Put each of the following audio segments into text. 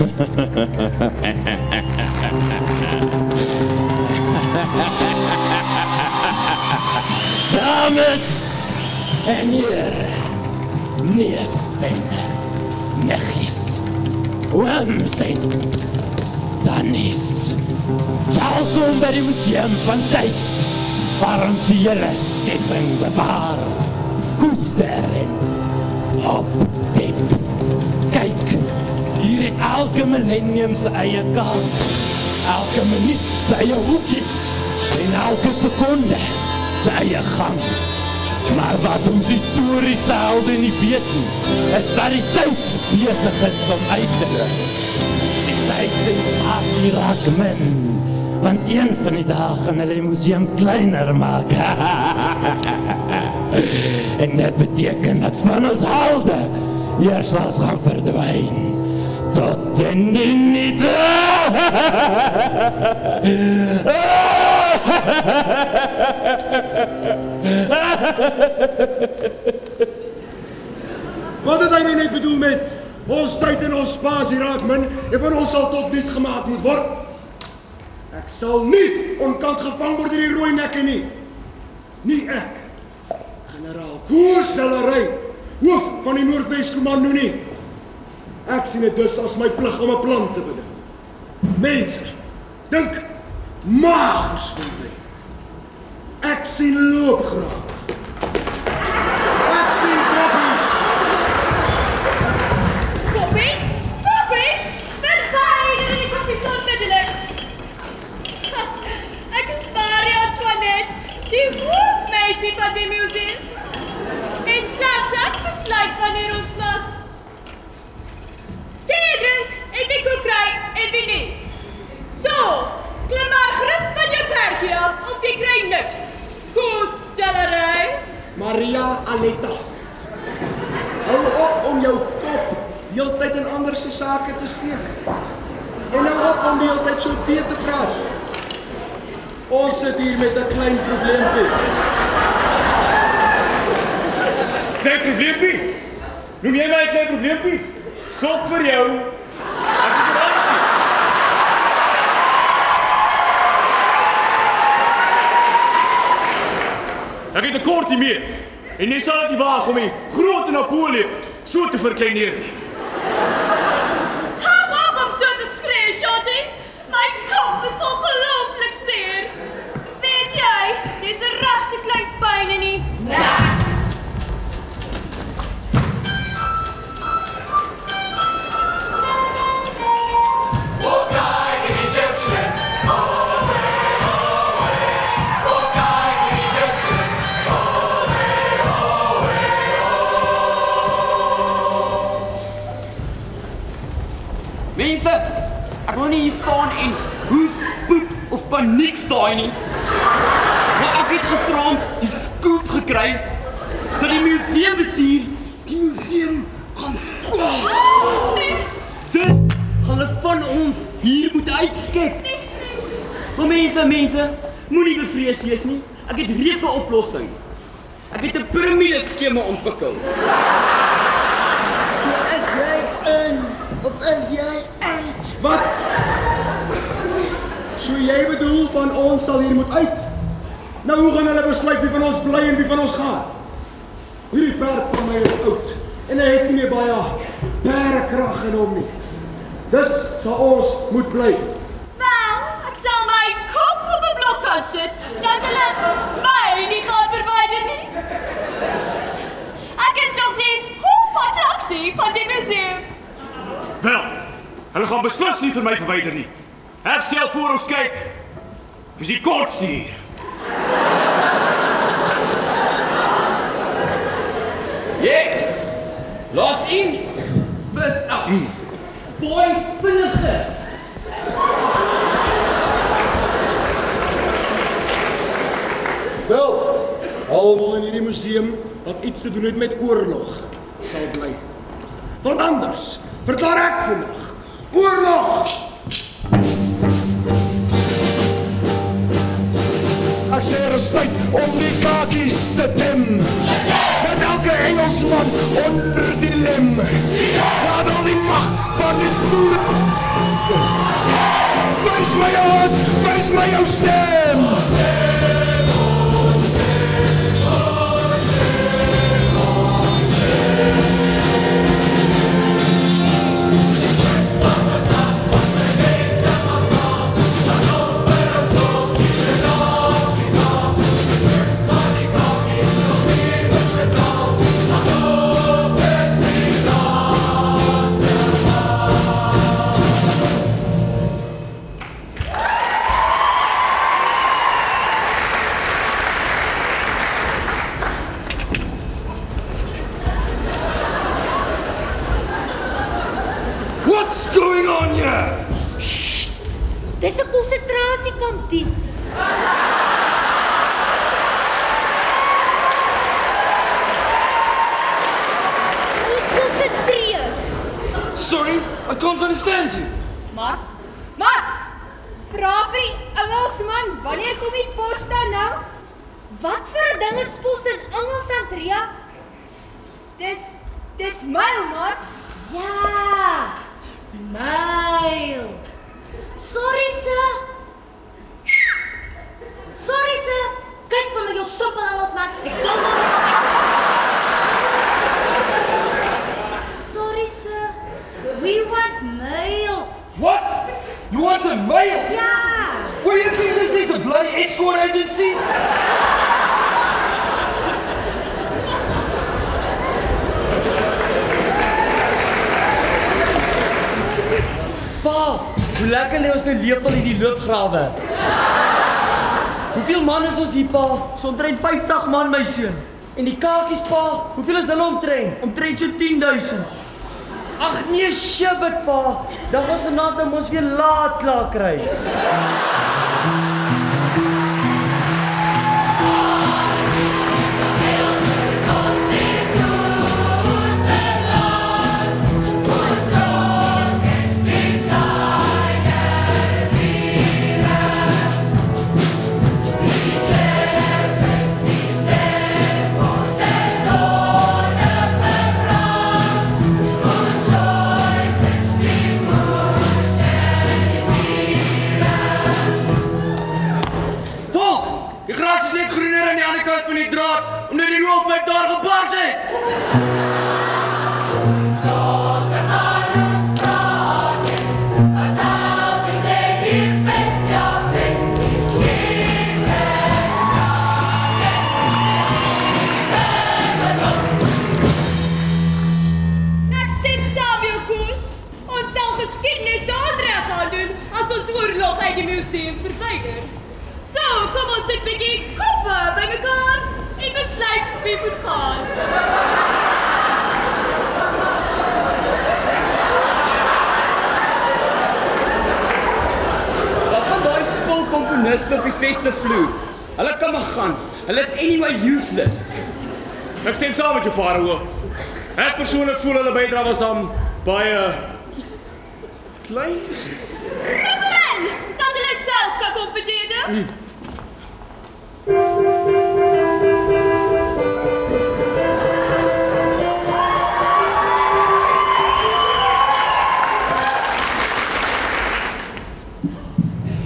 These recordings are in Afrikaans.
Dames en heren, neefs en niggies, ooms en tannies. Welkom by die Museum van Tyd, waar ons die hele skepping bewaar. Koester en oppep. Kyk, hier het elke millennium sy eie kaart, elke minuut sy eie hoekie, en elke sekonde sy eie gang. Maar wat ons historiese helde nie weet nie, is dat die tyd besig is om uit te loop. Die tyd is spasie raak min, want een van die dae gaan hulle die museum kleiner maak. En dit beteken dat van ons helde eers sal gaan verdwyn. Tot in die niete. Wat het hy nou net bedoel met ons tyd en ons spasie raak min en van ons sal tot niet gemaak moet word? Ek sal nie onkant gevang word deur die rooi nekke nie. Nie ek, generaal Koos Delary, hoof van die Noordwes Kommando nie. Ek sien dit dus as my plig om 'n plan te beding. Mense, dink magers van my. Ek sien loopgrawe. Ek sien koppies. Koppies? Koppies? Verwyder die koppies onmiddellik. Ek is Marie Antoinette, die hoofmeisie van die museum. En slegs ek besluit wanneer ons mag thee drink en die koek kry en wie nie. So, klim maar gerus van jou perdjie af of jy kry niks. Koos Delary. Maria Anetta. Hou op om jou kop heeltyd in ander se sake te steek. En hou op om die heeltyd so tee te praat. Ons sit hier met 'n klein probleempie. Klein probleempie? Noem jy my 'n klein probleempie? Sok vir jou. Ek het 'n kort nie meer. En jy sal dit nie waag om die groot Napoleon so te verkleineer nie. Hou op om so te skree, Shorty. My kop is ongelooflik seer. Weet jy, dis 'n regte klein pyn in die nek. Mense, ek wil nie hier staan en hoes, poep of paniek saai nie. Maar ek het gevraamd die scoop gekry dat die museumbestuur die museum gaan sluit. Nee. Dus gaan hulle van ons hier moet uitskep. Maar mense, moenie bevrees wees nie. Ek het reeds 'n oplossing. Ek het 'n piramide skema ontwikkel. So is jy in of is jy uit? Wat? So jy bedoel van ons sal hier moet uit? Nou hoe gaan hulle besluit wie van ons bly en wie van ons gaan? Hierdie perd van my is oud en hy het nie meer baie perdekrag in hom nie. Dus sal ons moet bly. Wel, ek sal my kop op 'n blok kan sit, dat hulle my nie gaan verwyder nie. Ek is nog die hoofatraksie van die museum. Wel, hulle gaan beslis nie vir my verwyder nie. Ek stel voor ons kyk. Wie is die kortste hier? Yes! Last in, first out. Boy, finisher. Wel, almal in hierdie museum wat iets te doen het met oorlog sal bly. Want anders verklaar ek vandag oorlog. Ek sê er is tyd om die kakies te tem. Met elke Engelsman onder die lem. Laat al die mag van die boere Wys my jou hand, wys my jou stem. What's going on here? Dis 'n konsentrasiekamp die. Ons konsentreer. Sorry, I can't understand you. Maar, vra vir die Engelsman, wanneer kom die pos dan nou? Wat vir 'n ding is pos in Engels, Andrea? Dis mail, maar. Ja. Mail. Sorry, sir. Sorry, sir. Kyk vir my jou simpel Engelsman. Ek kan nie. Sorry, sir. We want mail. What? You want a mail? Yeah. What do you think this is, a bloody escort agency? Pa, hoe lekker lê ons nou lepel in die loopgrawe. Hoeveel man is ons hier, pa? So omtrent 50 man, my seun. En die kakies, pa, hoeveel is hulle omtrent? Omtrent so 10.000. Ag nee, shibbit, pa. Dan ons vanaand nou ons weer laat klaar kry. Van die draad, omdat die rookpijp daar gebars het. Ek stem saam, jou koes. Ons sal geskiedenis aanreg gaan doen as ons oorlog uit die museum verwyder. So, kom ons sit 'n bietjie koppe bymekaar en besluit wie moet gaan. Wat gaan daai spul komponiste op die festivloer? Hulle kan maar gaan. Hulle is anyway useless. Ek stem saam met jou vader hoor. Ek persoonlik voel hulle bydrae was dan baie klein. Rubbelin! Dat hulle self kan kom verdedig.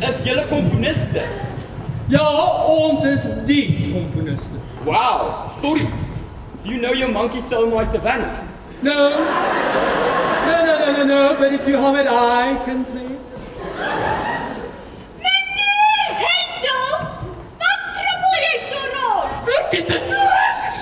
Is julle komponiste? Ja, ons is die komponiste. Wow, sorry. Do you know your monkey stole my Savannah? No, but if you hum it, I can play it. Meneer Hendel, wat trippel jy so rond? Ek het dit nooit.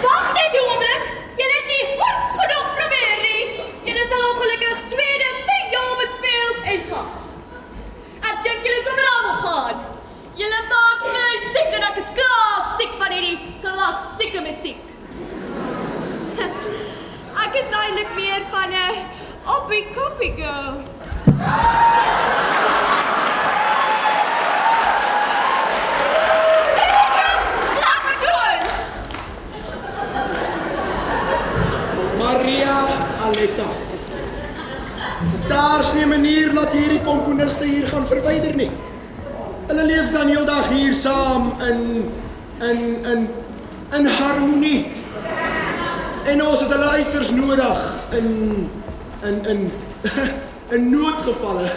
Wag net 'n oomblik. Julle het nie hard genoeg probeer nie. Julle sal ongelukkig tweede vir eintlik meer van 'n oppie-koppie girl. Maria Aletta. Daar's nie 'n manier dat hierdie komponiste hier gaan verwyder nie. Hulle leef dan heeldag hier saam in harmonie. En ons het hulle uiters nodig in noodgevalle.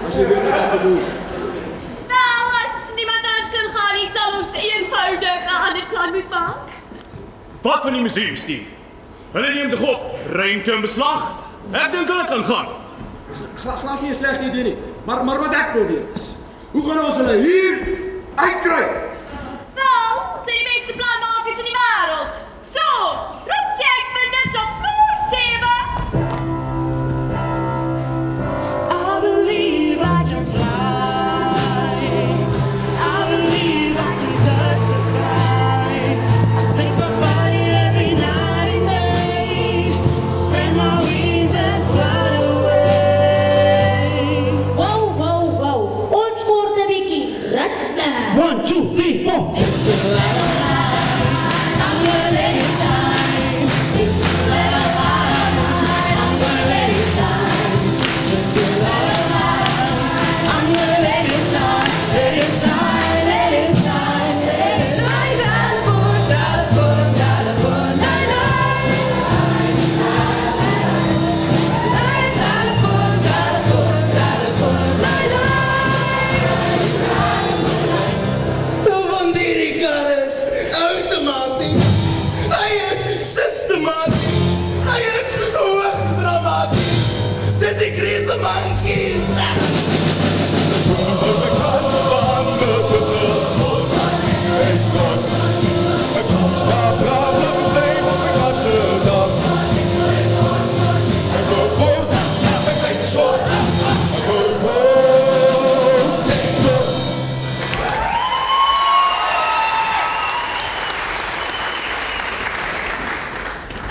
As jy weet wat ek bedoel. Wel, as niemand anders kan gaan nie, sal ons eenvoudig 'n ander plan moet maak. Wat van die museumstuur? Hulle neem tog op ruimte in beslag. Ek dink hulle kan gaan. Glad nie 'n slegte idee nie. Maar wat ek wil weet is, hoe gaan ons hulle hier uitkry? Wel, ons het die beste planmakers in die wêreld. So, roep die uitvinders op vloer 7. I believe I can fly. I believe I can touch the sky. I think my body every night and day. Spread my wings and fly away. Wow, wow, wow. Ons kort 'n bietjie ritme. 1, 2, 3, 4. It's the light of light. I'm gonna let it shine. It's the light of light. I'm gonna let it shine. It's the light of light. I'm gonna let it shine. Let it shine. Let it shine. Let it shine. Van hierdie kar is outomaties. Hy is systematisch. Hy is hoogs dramatisch. Dis die Griese mankie.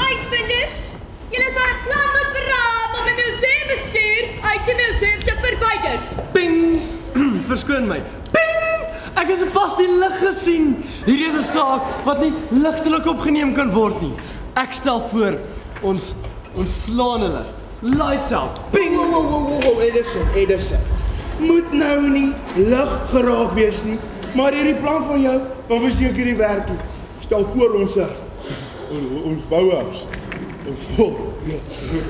Uitvinders, julle sal 'n plan moet beraam om 'n museumbestuur uit die museum te verwyder. Ping! Verskoon my. Ping! Ek het sopas die lig gesien. Hierdie is 'n saak wat nie ligtelik opgeneem kan word nie. Ek stel voor ons slaan hulle. Lights out. Ping! Wow, Ederson. Moet nou nie lig geraak wees nie. Maar hierdie plan van jou, dan verseker die werk nie. Stel voor ons bouhuis. Vol.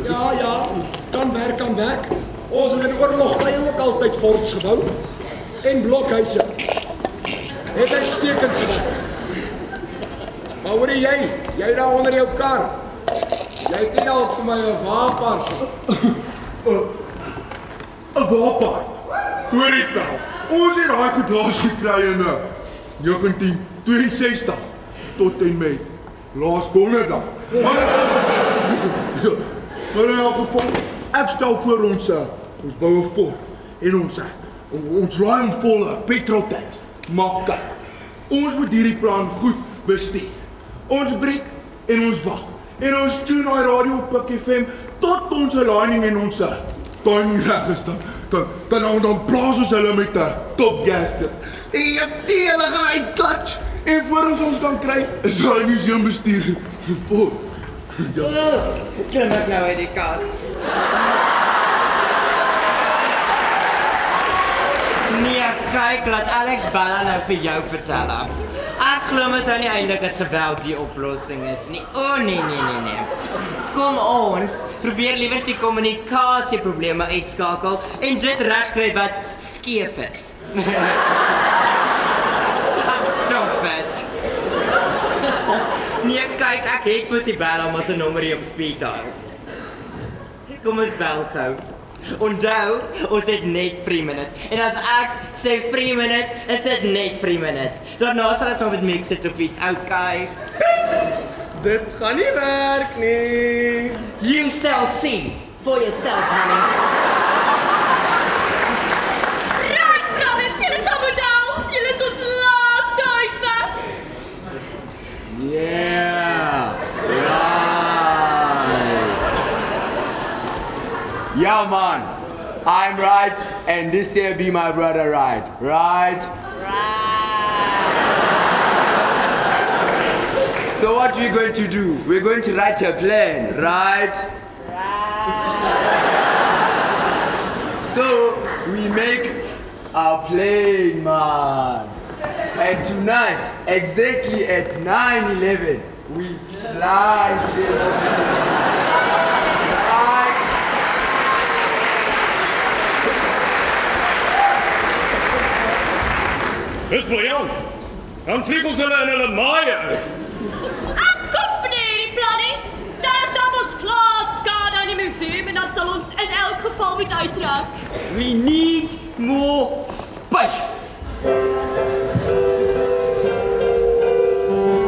Ja, kan werk. Ons het in oorlogtye ook altyd forts gebou en blokhuise. Het uitstekend gewerk. Maar hoor jy daar onder jou kar. Jy het nie dalk vir my 'n waapart. 'n Waapart. Hoor dit nou. Ons het daai gedaas gekry in 1962 tot en met laas donderdag. Maar in elk geval, ek stel voor ons bou 'n fort en ons laai hom vol petroltanks. Maar kyk, ons moet hierdie plan goed bestuur. Ons breek en ons wag. En ons tune daai radio op Pick FM tot ons aligning en ons timing reg is dan plaas ons hulle met 'n top gasket. En jy sien hulle gaan uitklats. En voor ons kan kry, is daai museumbestuur vol. Klim ek nou uit die kas. Nee, kyk, laat Alex Bella nou vir jou vertel. Ek glo mos nou nie eintlik dat geweld die oplossing is nie. O nee. Kom ons probeer liewers die kommunikasieprobleme uitskakel en dit regkry wat skeef is. Ag, stop it. Nee, kyk, ek het mos die bel om ons 'n nommer hier op speed dial. Kom ons bel gou. Onthou, ons het net 3 minutes. En as ek sê 3 minutes, is dit net 3 minutes. Daarna sal ons maar met mix it of iets, okay? Dit gaan nie werk nie. You shall see for yourself, honey. Right, brothers, julle sal moet hou. Julle is ons laaste uitweg. Yeah. Yeah, man. I'm right, and this here be my brother right. Right? So what we're going to do? We're going to write a plan, right? So we make a plane, man. And tonight, exactly at 9:11, we fly Dis briljant. Dan vlieg ons hulle in hulle maaie uit. Ek koop nie die plan nie. Daar is dan ons klaar skade aan die museum en dan sal ons in elk geval moet uittrek. We need more space.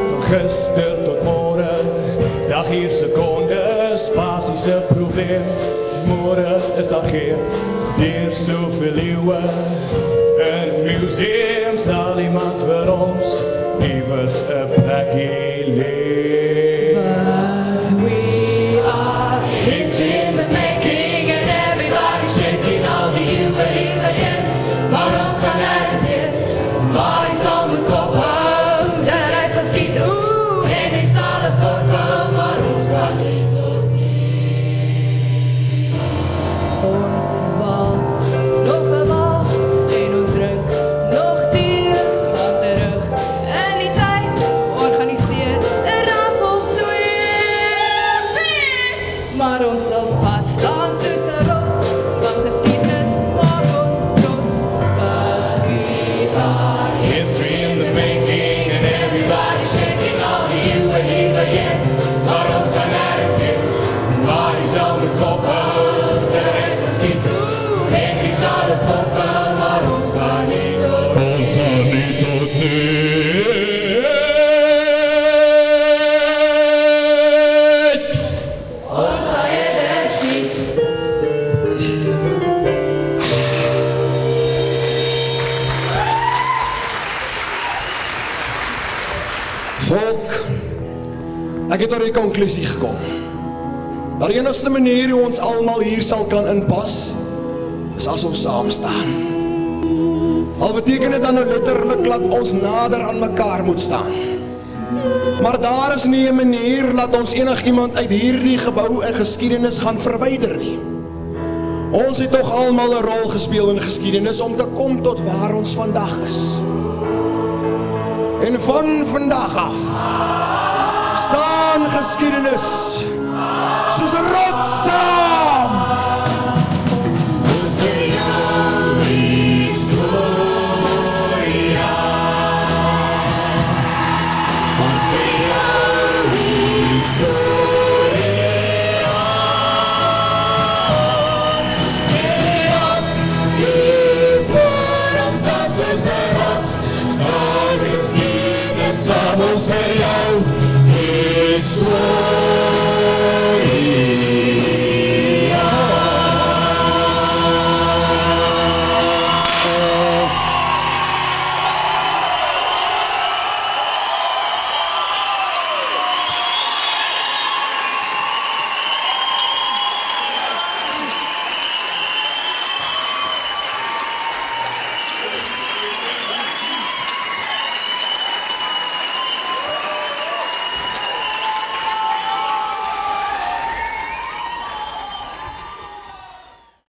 Van gister tot môre, dag hier sekonde, spasies 'n probleem. Môre is daar geen deur soveel leeuwe. In 'n museum sal iemand vir ons iewers 'n plekkie leer. But we are history in the making and everybody shaking all the in. Maar ons kan nergens heen, maar die sal moet kop hou. De reis geskiet, en ik zal het voorkomen, maar ons kan niet ook niet. Ons wals, nog een wals, en ons druk, nog dier, van terug. En die tijd, organiseert een ramp of twee. Maar ons zal pas staan soos 'n rots, want geschiedenis maakt ons trots. But we are History in the making and everybody shaking all the again. Maar ons kan nergens heen, maar die zal met kop houden. De rest is niet goed, en die zal het fokken, maar ons kan niet tot niet. Ons kan niet tot niet. ons zal eerder zien. Volk, ek het tot die konklusie gekom. Dat die enigste manier hoe ons almal hier sal kan inpas, is as ons saam staan. Al beteken dit dan nou letterlik dat ons nader aan mekaar moet staan. Maar daar is nie 'n manier dat ons enigiemand uit hierdie gebou en geskiedenis gaan verwyder nie. Ons het tog almal 'n rol gespeel in geskiedenis om te kom tot waar ons vandag is. En van vandag af staan geskiedenis soos 'n rots saam. Ons weet die historia. Ons weet die historia. En die voor ons staan soos 'n rots, staan geskiedenis saam ons vir jou historia.